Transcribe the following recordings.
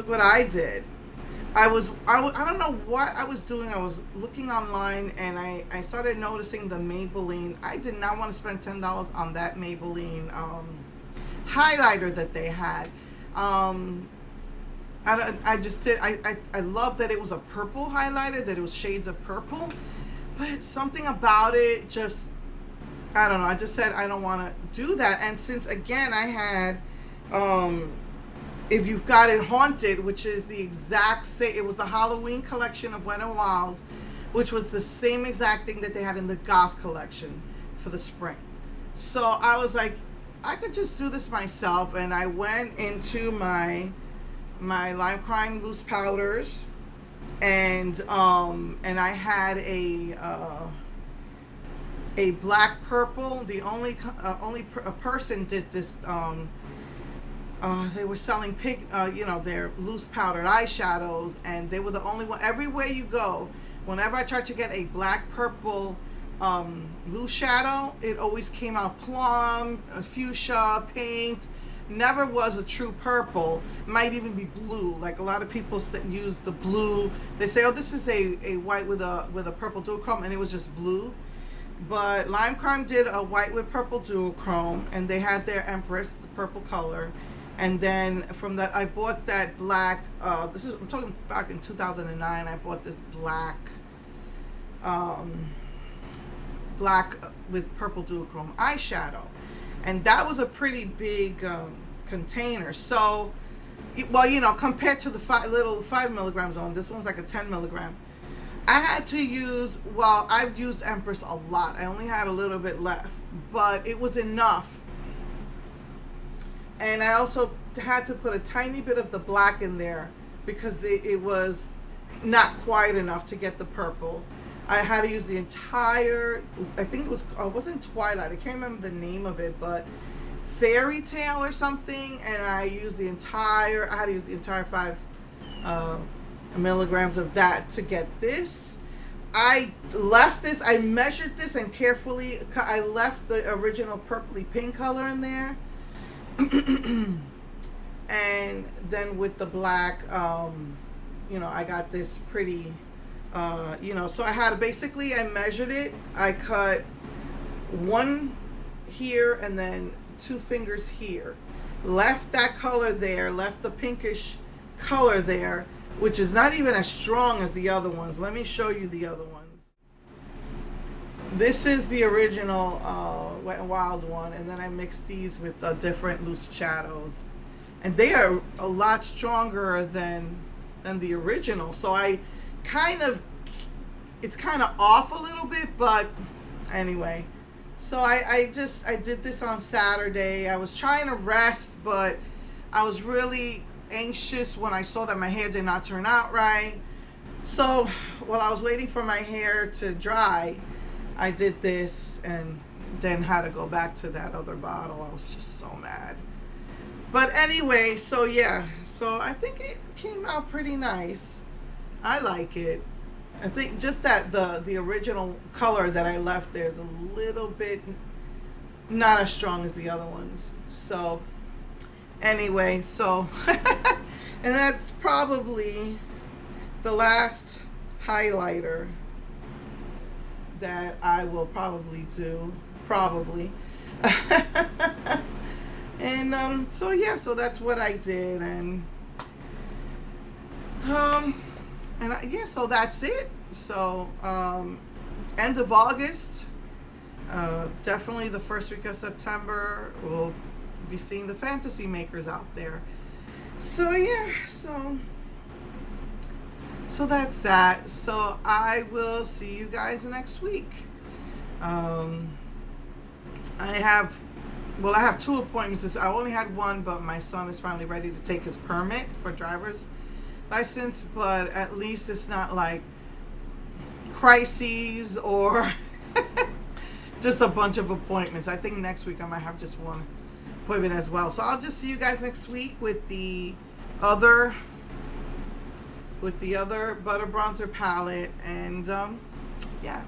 Look what I did. I don't know what I was doing. I was looking online and I started noticing the Maybelline. I did not want to spend $10 on that Maybelline highlighter that they had. I just did. I love that it was a purple highlighter, that it was shades of purple, but something about it just, I don't know. I just said I don't want to do that. And since again I had If You've Got It Haunted, which is the exact same, it was the Halloween collection of Wet n Wild, which was the same exact thing that they had in the Goth collection for the spring. So I was like, I could just do this myself, and I went into my Lime Crime loose powders, and I had a black purple. The only a person did this. They were selling their loose powdered eyeshadows, and they were the only one. Everywhere you go, whenever I tried to get a black purple loose shadow, it always came out plum, fuchsia, pink. Never was a true purple. Might even be blue. Like a lot of people use the blue. They say, "Oh, this is a white with a purple duochrome," and it was just blue. But Lime Crime did a white with purple duochrome, and they had their Empress, the purple color. And then from that, I bought that black. I'm talking back in 2009. I bought this black, black with purple duochrome eyeshadow, and that was a pretty big container. So, well, compared to the 5 milligrams on this one's like a 10 milligram. I had to use. Well, I've used Empress a lot. I only had a little bit left, but it was enough. And I also had to put a tiny bit of the black in there because it was not quite enough to get the purple. I had to use the entire, I think it wasn't Twilight, I can't remember the name of it, but Fairy Tale or something, and I had to use the entire 5 milligrams of that to get this. I left this, I measured this, and carefully, I left the original purpley pink color in there. And then with the black, I got this pretty, so I had basically, I measured it. I cut one here and then 2 fingers here. Left that color there, left the pinkish color there, which is not even as strong as the other ones. Let me show you the other ones. This is the original Wet n Wild one, and then I mixed these with different loose shadows, and they are a lot stronger than the original. So it's kind of off a little bit, but anyway. So I did this on Saturday. I was trying to rest, but I was really anxious when I saw that my hair did not turn out right. So while I was waiting for my hair to dry, I did this and then had to go back to that other bottle. I was just so mad. But anyway, so yeah. So I think it came out pretty nice. I like it. I think just that the original color that I left there is a little bit not as strong as the other ones. So anyway, so and that's probably the last highlighter that I will probably do, and so yeah, so that's what I did, and yeah, so that's it. So end of August, definitely the first week of September, we'll be seeing the fantasy makers out there. So yeah, so that's that. So I will see you guys next week. I have 2 appointments. I only had one, but my son is finally ready to take his permit for driver's license. But at least it's not like crises or just a bunch of appointments. I think next week I might have just one appointment as well. So I'll just see you guys next week with the other butter bronzer palette, and yeah,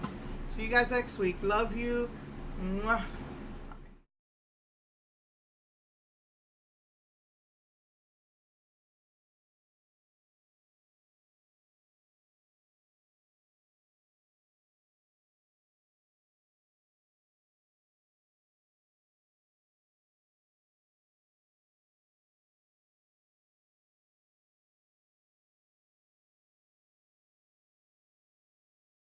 see you guys next week. Love you. Mwah.